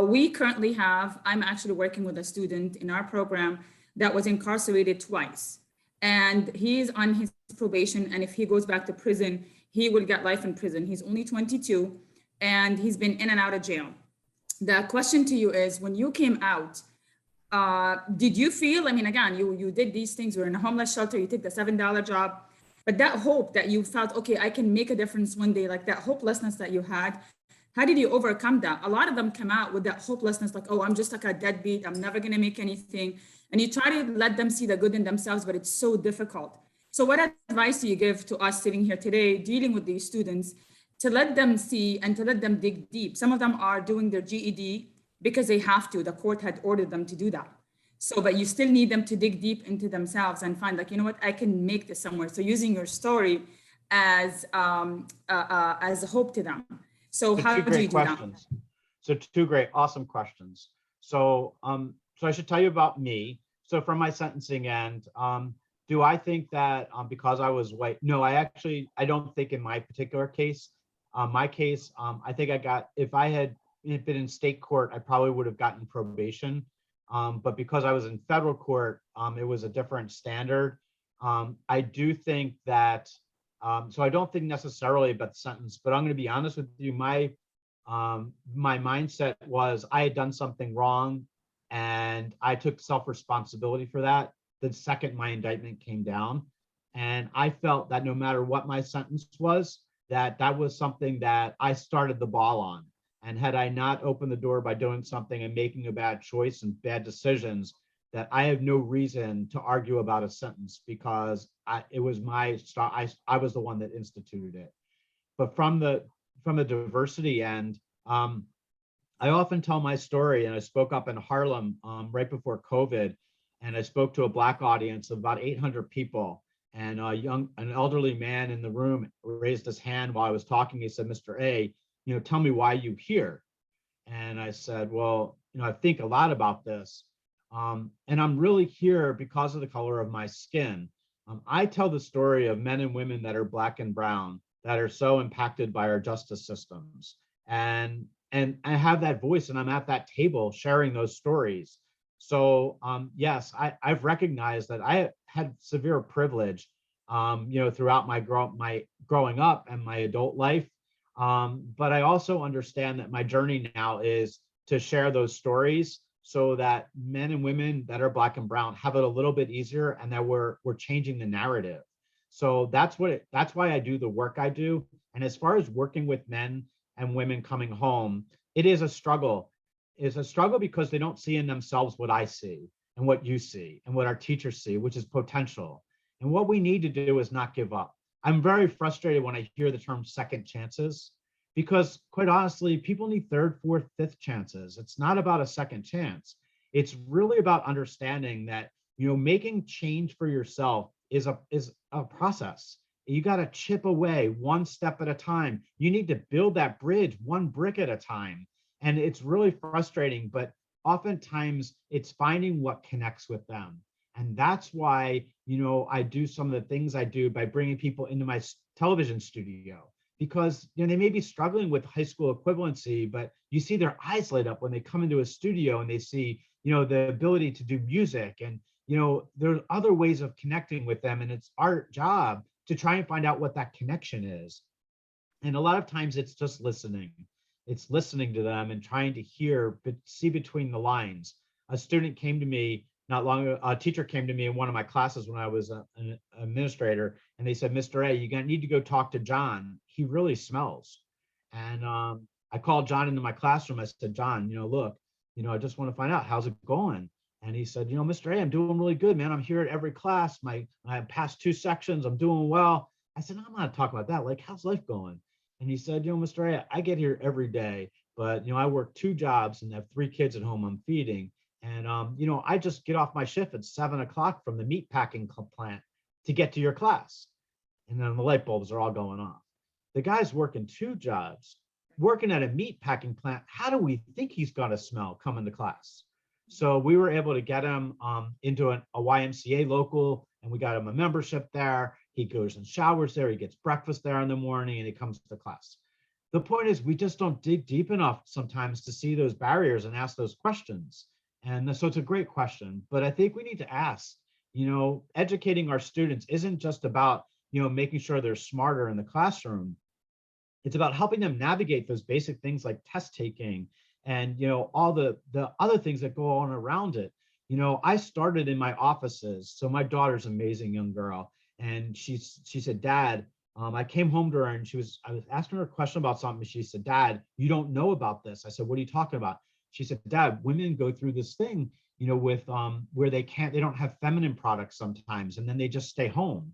we currently I'm actually working with a student in our program that was incarcerated twice. And he's on his probation. And if he goes back to prison, he will get life in prison. He's only 22 and he's been in and out of jail. The question to you is, when you came out, did you feel, I mean, again, you did these things, you're in a homeless shelter, you took the $7 job, but that hope that you felt, okay, I can make a difference one day, like that hopelessness that you had, how did you overcome that? A lot of them come out with that hopelessness, like, oh, I'm just like a deadbeat, I'm never gonna make anything. And you try to let them see the good in themselves, but it's so difficult. So what advice do you give to us sitting here today, dealing with these students, to let them see and to let them dig deep? Some of them are doing their GED because they have to, the court had ordered them to do that. So, but you still need them to dig deep into themselves and find like, you know what, I can make this somewhere. So using your story as a hope to them. So how do you do that? So two great, awesome questions. So, so I should tell you about me. So from my sentencing end, do I think that because I was white? No, I don't think in my particular case, my case, I think if I had been in state court, I probably would have gotten probation. But because I was in federal court, it was a different standard. I do think that, so I don't think necessarily about the sentence, but I'm going to be honest with you. My mindset was I had done something wrong and I took self-responsibility for that. The second my indictment came down, and I felt that no matter what my sentence was, that was something that I started the ball on. And had I not opened the door by doing something and making a bad choice and bad decisions, that I have no reason to argue about a sentence because it was I was the one that instituted it. But from the diversity end, I often tell my story, and I spoke up in Harlem right before COVID, and I spoke to a Black audience of about 800 people. And an elderly man in the room raised his hand while I was talking. He said, "Mr. A, tell me why you here." And I said, "Well, I think a lot about this. And I'm really here because of the color of my skin." I tell the story of men and women that are Black and brown that are so impacted by our justice systems. And I have that voice, and I'm at that table sharing those stories. So yes, I've recognized that I had severe privilege, throughout my growing up and my adult life. But I also understand that my journey now is to share those stories so that men and women that are Black and brown have it a little bit easier, and that we're changing the narrative. So that's why I do the work I do. And as far as working with men and women coming home, it is a struggle. It's a struggle because they don't see in themselves what I see and what you see and what our teachers see, which is potential. And what we need to do is not give up. I'm very frustrated when I hear the term second chances, because quite honestly, people need third, fourth, fifth chances. It's not about a second chance. It's really about understanding that, making change for yourself is a process. You got to chip away one step at a time. You need to build that bridge one brick at a time. And it's really frustrating, but oftentimes it's finding what connects with them. And that's why, I do some of the things I do by bringing people into my television studio, because they may be struggling with high school equivalency, but you see their eyes light up when they come into a studio and they see, the ability to do music, and, there's other ways of connecting with them. And it's our job to try and find out what that connection is. And a lot of times it's just listening. It's listening to them and trying to hear, but see between the lines. A student came to me not long ago, a teacher came to me in one of my classes when I was an administrator, and they said, "Mr. A, you need to go talk to John. He really smells." And I called John into my classroom. I said, "John, look, I just want to find out, how's it going?" And he said, "Mr. A, I'm doing really good, man. I'm here at every class. I passed 2 sections. I'm doing well." I said, "No, I'm not talking about that. Like, how's life going?" And he said, "Mr. A, I get here every day, but, I work 2 jobs and have 3 kids at home I'm feeding. And, I just get off my shift at 7 o'clock from the meat packing plant to get to your class. And then the light bulbs are all going off." The guy's working 2 jobs, working at a meat packing plant. How do we think he's going to smell coming to class? So we were able to get him into a YMCA local, and we got him a membership there. He goes and showers there. He gets breakfast there in the morning, and he comes to class. The point is, we just don't dig deep enough sometimes to see those barriers and ask those questions. And so it's a great question, but I think we need to ask, educating our students isn't just about, making sure they're smarter in the classroom. It's about helping them navigate those basic things like test taking and, all the other things that go on around it. You know, I started in my offices. So my daughter's an amazing young girl. And she said, Dad, I came home to her and I was asking her a question about something. She said, Dad, you don't know about this. I said, what are you talking about? She said, Dad, women go through this thing, you know, with where they don't have feminine products sometimes, and then they just stay home.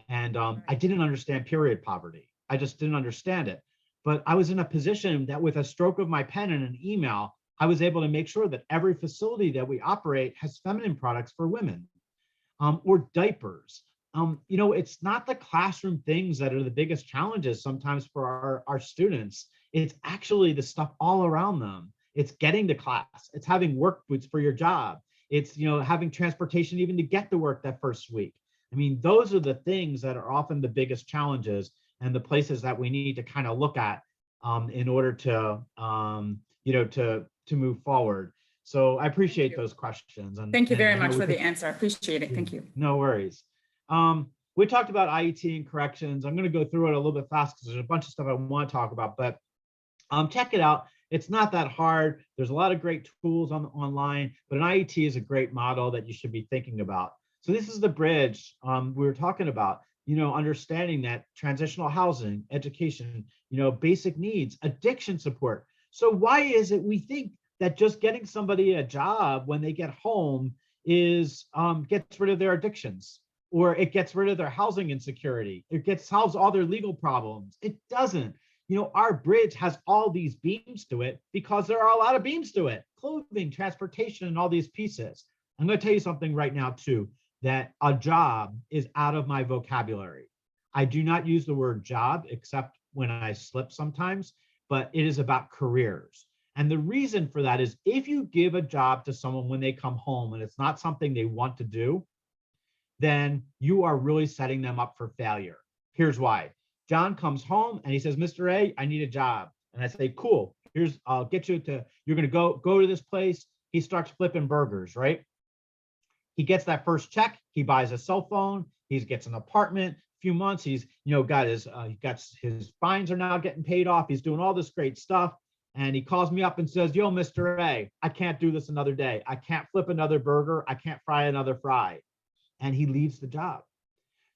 And I didn't understand period poverty. I just didn't understand it. But I was in a position that with a stroke of my pen and an email, I was able to make sure that every facility that we operate has feminine products for women, or diapers. You know, it's not the classroom things that are the biggest challenges sometimes for our students. It's actually the stuff all around them. It's getting to class. It's having work boots for your job. It's, you know, having transportation even to get to work that first week. I mean, those are the things that are often the biggest challenges and the places that we need to kind of look at in order to, you know, to move forward. So I appreciate those questions. And thank you very much we for the answer. I appreciate it. Thank you. No worries. We talked about IET and corrections. I'm going to go through it a little bit fast because there's a bunch of stuff I want to talk about, but check it out. It's not that hard. There's a lot of great tools online, but an IET is a great model that you should be thinking about. So this is the bridge we were talking about, you know, understanding that transitional housing, education, you know, basic needs, addiction support. So why is it we think that just getting somebody a job when they get home is gets rid of their addictions, or it gets rid of their housing insecurity, it solves all their legal problems? It doesn't. You know, our bridge has all these beams to it because there are a lot of beams to it: clothing, transportation, and all these pieces. I'm going to tell you something right now too, that a job is out of my vocabulary. I do not use the word job except when I slip sometimes, but it is about careers. And the reason for that is if you give a job to someone when they come home and it's not something they want to do, then you are really setting them up for failure. Here's why. John comes home and he says, Mr. A, I need a job. And I say, cool, I'll get you to, you're going to go to this place. He starts flipping burgers, right? He gets that first check. He buys a cell phone. He gets an apartment. A few months, he's, you know, got his fines are now getting paid off. He's doing all this great stuff. And he calls me up and says, yo, Mr. A, I can't do this another day. I can't flip another burger. I can't fry another fry. And he leaves the job.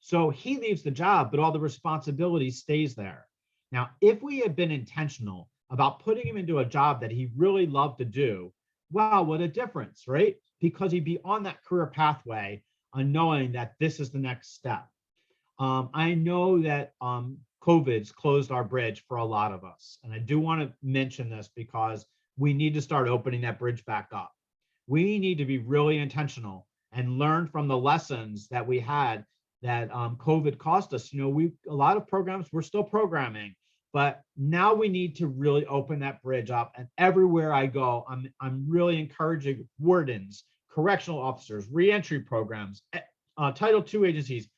So he leaves the job, but all the responsibility stays there. Now, if we had been intentional about putting him into a job that he really loved to do, wow, what a difference, right? Because he'd be on that career pathway on knowing that this is the next step. I know that COVID's closed our bridge for a lot of us. And I do want to mention this because we need to start opening that bridge back up. We need to be really intentional and learn from the lessons that we had that COVID cost us. You know, a lot of programs, we're still programming, but now we need to really open that bridge up. And everywhere I go, I'm really encouraging wardens, correctional officers, reentry programs, Title II agencies,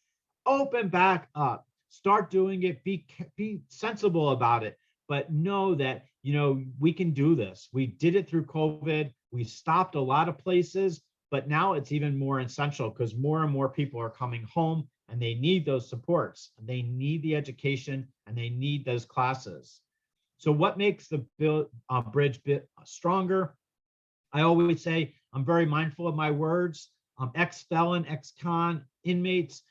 open back up, start doing it, be sensible about it, but know that, you know, we can do this. We did it through COVID. We stopped a lot of places, but now it's even more essential because more and more people are coming home and they need those supports, and they need the education, and they need those classes. So what makes the bridge bit stronger? I always say I'm very mindful of my words. Ex-felon, ex-con, inmates.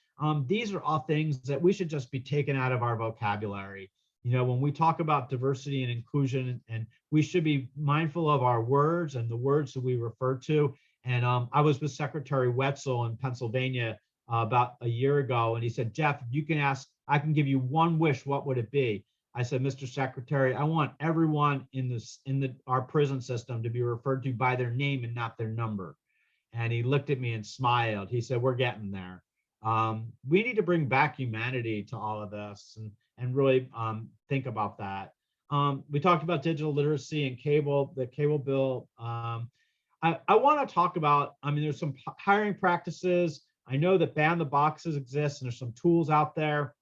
These are all things that we should just be taken out of our vocabulary. You know, when we talk about diversity and inclusion, and we should be mindful of our words and the words that we refer to. And I was with Secretary Wetzel in Pennsylvania about a year ago, and he said, Jeff, you can ask, I can give you one wish, what would it be? I said, Mr. Secretary, I want everyone in our prison system to be referred to by their name and not their number. And he looked at me and smiled. He said, we're getting there. We need to bring back humanity to all of this and really think about that. We talked about digital literacy and the cable bill. I want to talk about, I mean, there's some hiring practices. I know that ban the boxes exists and there's some tools out there.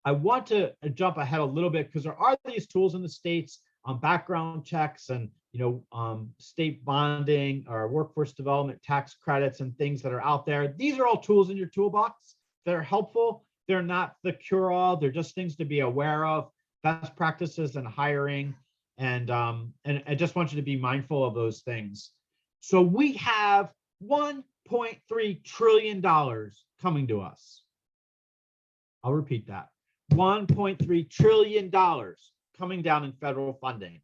I want to jump ahead a little bit because there are these tools in the states on background checks and, you know, state bonding or workforce development tax credits and things that are out there. These are all tools in your toolbox that are helpful. They're not the cure-all. They're just things to be aware of, best practices in hiring. And I just want you to be mindful of those things. So we have $1.3 trillion coming to us. I'll repeat that. $1.3 trillion coming down in federal funding,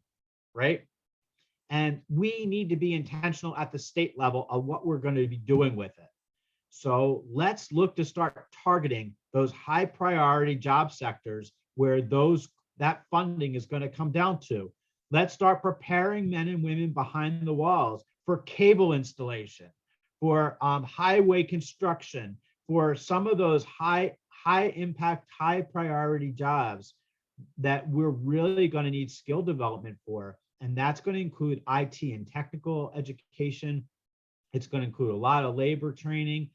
right? And we need to be intentional at the state level of what we're going to be doing with it. So let's look to start targeting those high priority job sectors where that funding is going to come down to. Let's start preparing men and women behind the walls for cable installation, for highway construction, for some of those high impact, high priority jobs that we're really going to need skill development for. And that's going to include IT and technical education. It's going to include a lot of labor training.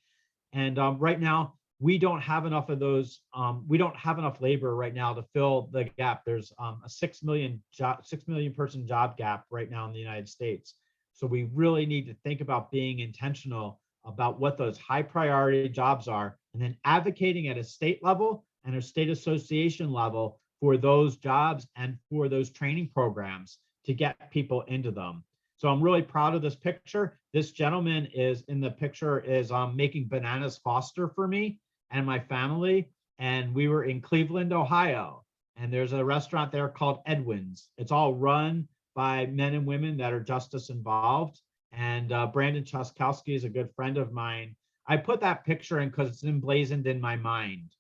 And right now, we don't have enough of those. We don't have enough labor right now to fill the gap. There's a 6 million person job gap right now in the United States. So we really need to think about being intentional about what those high priority jobs are, and then advocating at a state level and a state association level for those jobs and for those training programs to get people into them. So I'm really proud of this picture. This gentleman is in the picture is making bananas Foster for me and my family. And we were in Cleveland, Ohio. And there's a restaurant there called Edwin's. It's all run by men and women that are justice involved. And Brandon Chaskowski is a good friend of mine. I put that picture in because it's emblazoned in my mind.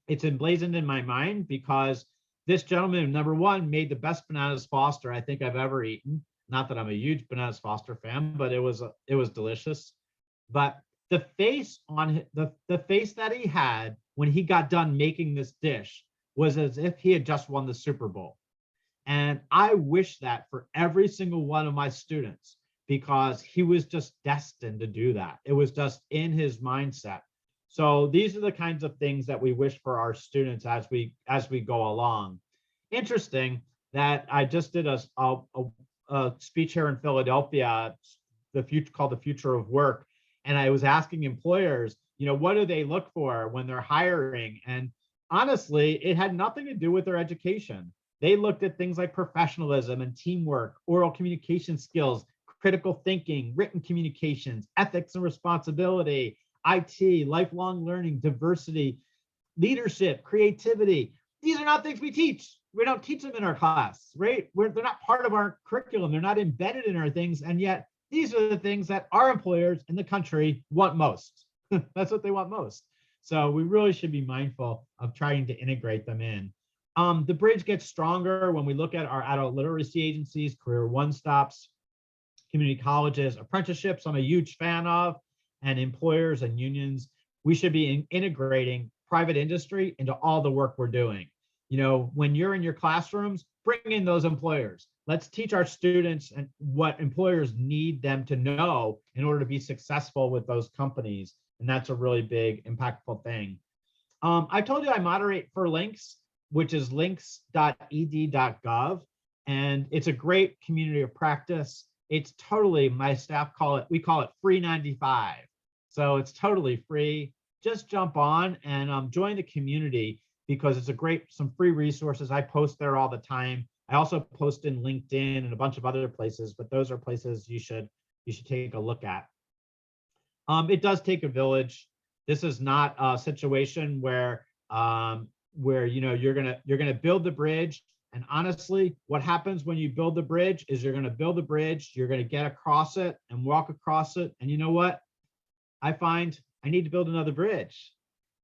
It's emblazoned in my mind because this gentleman, number one, made the best bananas Foster I think I've ever eaten. Not that I'm a huge bananas Foster fan, but it was delicious. But the face on the face that he had when he got done making this dish was as if he had just won the Super Bowl. And I wish that for every single one of my students, because he was just destined to do that. It was just in his mindset. So these are the kinds of things that we wish for our students as we go along. Interesting that I just did a speech here in Philadelphia, called The Future of Work. And I was asking employers, what do they look for when they're hiring? And honestly, it had nothing to do with their education. They looked at things like professionalism and teamwork, oral communication skills, critical thinking, written communications, ethics and responsibility, IT, lifelong learning, diversity, leadership, creativity. These are not things we teach. We don't teach them in our class, right? They're not part of our curriculum. They're not embedded in our things. And yet these are the things that our employers in the country want most. That's what they want most. So we really should be mindful of trying to integrate them in. The bridge gets stronger when we look at our adult literacy agencies, career one-stops, community colleges, apprenticeships I'm a huge fan of, and employers and unions. We should be integrating private industry into all the work we're doing. When you're in your classrooms, bring in those employers. Let's teach our students and what employers need them to know in order to be successful with those companies. And that's a really big, impactful thing. I told you I moderate for Links, which is links.ed.gov. And it's a great community of practice. It's totally, my staff we call it free 95. So it's totally free. Just jump on and join the community, because it's some free resources. I post there all the time. I also post in LinkedIn and a bunch of other places, but those are places you should take a look at. It does take a village. This is not a situation where you're gonna build the bridge. And honestly, what happens when you build the bridge is you're gonna build the bridge, you're gonna get across it and walk across it. And you know what? I find I need to build another bridge.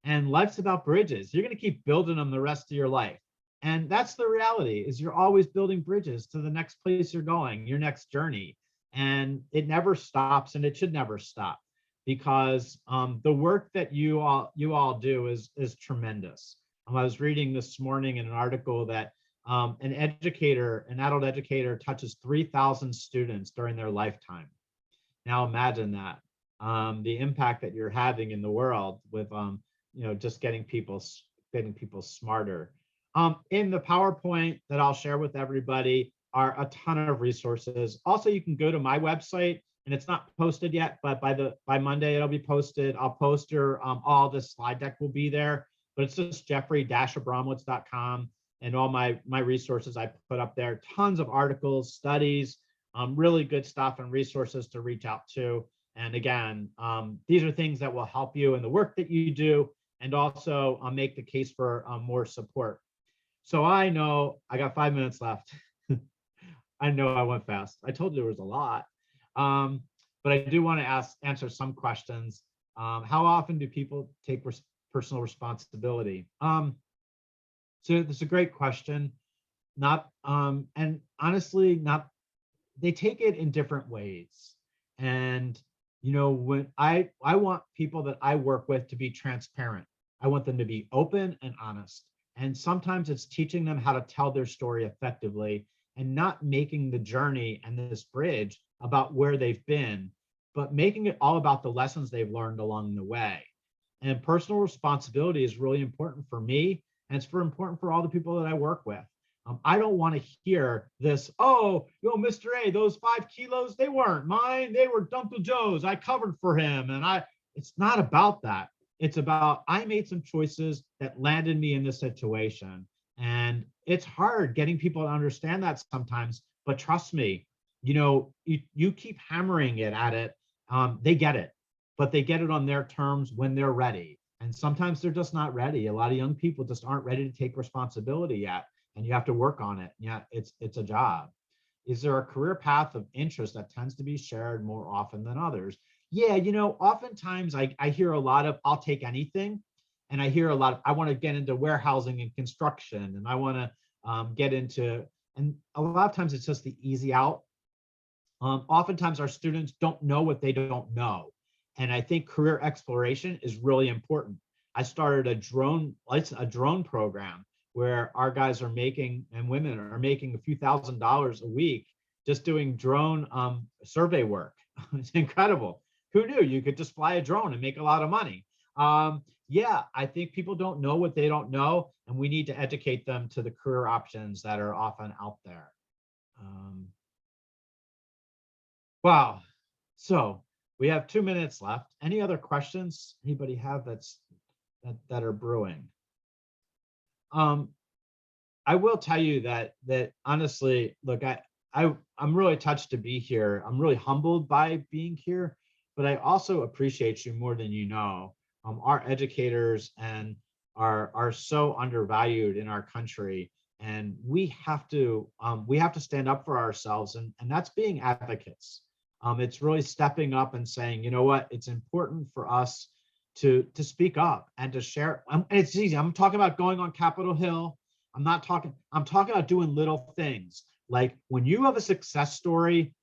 And life's about bridges. You're going to keep building them the rest of your life. And that's the reality, is you're always building bridges to the next place you're going, your next journey. And it never stops, and it should never stop, because the work that you all do is tremendous. I was reading this morning in an article that an adult educator touches 3,000 students during their lifetime. Now imagine that, the impact that you're having in the world with just getting people smarter. In the PowerPoint that I'll share with everybody are a ton of resources. Also, you can go to my website, and it's not posted yet, but by Monday it'll be posted. I'll post all the slide deck will be there, but it's just jeffrey-abramowitz.com, and all my resources I put up there. Tons of articles, studies, really good stuff and resources to reach out to. And again, these are things that will help you in the work that you do, and also make the case for more support. So I know I got 5 minutes left. I know I went fast. I told you there was a lot. But I do want to answer some questions. How often do people take personal responsibility? So that's a great question. And honestly, they take it in different ways. And, when I want people that I work with to be transparent. I want them to be open and honest. And sometimes it's teaching them how to tell their story effectively and not making the journey and this bridge about where they've been, but making it all about the lessons they've learned along the way. And personal responsibility is really important for me, and it's important for all the people that I work with. I don't want to hear this, oh, Mr. A, those 5 kilos, they weren't mine. They were Uncle Joe's. I covered for him. And it's not about that. It's about, I made some choices that landed me in this situation. And it's hard getting people to understand that sometimes, but trust me, you keep hammering it at it. They get it, but they get it on their terms when they're ready. And sometimes they're just not ready. A lot of young people just aren't ready to take responsibility yet. And you have to work on it. Yeah, it's a job. Is there a career path of interest that tends to be shared more often than others? Yeah, oftentimes I hear a lot of, I'll take anything. And I hear a lot of, I want to get into warehousing and construction, and I want to get into, and a lot of times it's just the easy out. Oftentimes our students don't know what they don't know. And I think career exploration is really important. I started a drone program where our guys are making, and women are making a few $1,000s a week just doing drone survey work. It's incredible. Who knew you could just fly a drone and make a lot of money? Yeah, I think people don't know what they don't know, and we need to educate them to the career options that are often out there. Wow. So we have 2 minutes left. Any other questions anybody have that are brewing? I will tell you that honestly, look, I'm really touched to be here. I'm really humbled by being here, but I also appreciate you more than you know. Our educators and are so undervalued in our country, and we have to stand up for ourselves, and that's being advocates. It's really stepping up and saying, you know what, it's important for us to speak up and to share. And it's easy. I'm talking about going on Capitol Hill. I'm talking about doing little things. Like when you have a success story,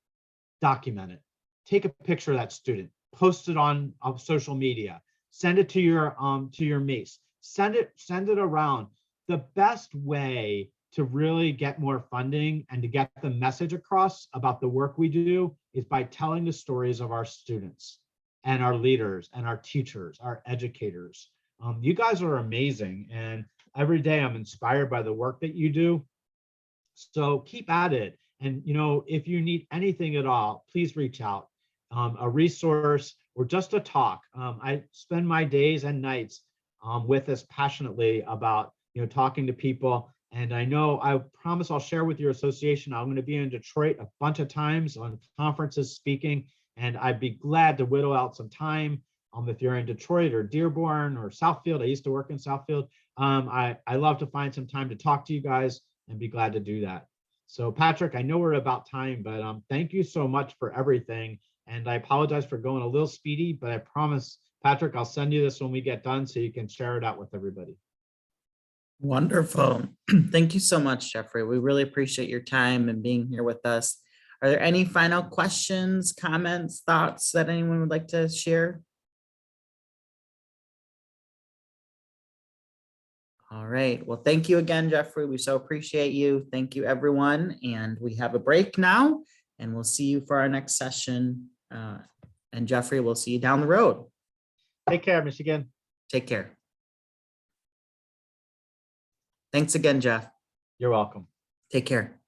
document it. Take a picture of that student, post it on social media, send it to your mates, send it around. The best way to really get more funding and to get the message across about the work we do is by telling the stories of our students and our leaders and our teachers, our educators. You guys are amazing, and every day I'm inspired by the work that you do. So keep at it. And if you need anything at all, please reach out. A resource or just a talk. I spend my days and nights with us passionately about talking to people. And I promise I'll share with your association. I'm going to be in Detroit a bunch of times on conferences speaking, and I'd be glad to whittle out some time. If you're in Detroit or Dearborn or Southfield, I used to work in Southfield. I love to find some time to talk to you guys and be glad to do that. So Patrick, I know we're about time, but thank you so much for everything. And I apologize for going a little speedy, but I promise, Patrick, I'll send you this when we get done so you can share it out with everybody. Wonderful. Thank you so much, Jeffrey. We really appreciate your time and being here with us. Are there any final questions, comments, thoughts that anyone would like to share? All right. Well, thank you again, Jeffrey. We so appreciate you. Thank you, everyone. And we have a break now, and we'll see you for our next session. And Jeffrey, we'll see you down the road. Take care, Michigan. Take care. Thanks again, Jeff. You're welcome. Take care.